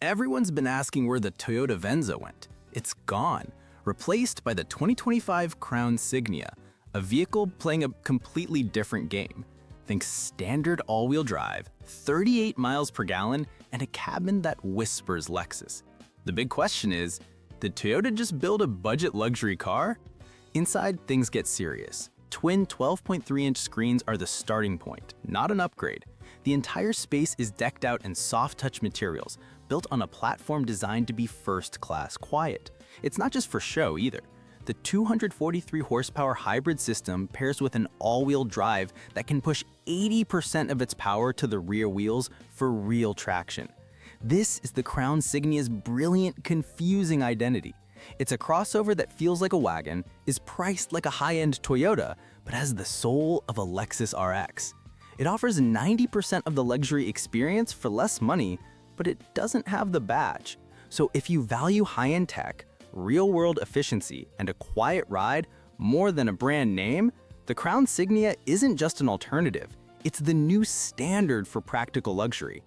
Everyone's been asking where the Toyota Venza went. It's gone, replaced by the 2025 Crown Signia, a vehicle playing a completely different game. Think standard all-wheel drive, 38 miles per gallon, and a cabin that whispers Lexus. The big question is, did Toyota just build a budget luxury car? Inside, things get serious. Twin 12.3-inch screens are the starting point, not an upgrade. The entire space is decked out in soft-touch materials, built on a platform designed to be first-class quiet. It's not just for show either. The 243-horsepower hybrid system pairs with an all-wheel drive that can push 80% of its power to the rear wheels for real traction. This is the Crown Signia's brilliant, confusing identity. It's a crossover that feels like a wagon, is priced like a high-end Toyota, but has the soul of a Lexus RX. It offers 90% of the luxury experience for less money, but it doesn't have the badge. So if you value high-end tech, real-world efficiency, and a quiet ride more than a brand name, the Crown Signia isn't just an alternative. It's the new standard for practical luxury.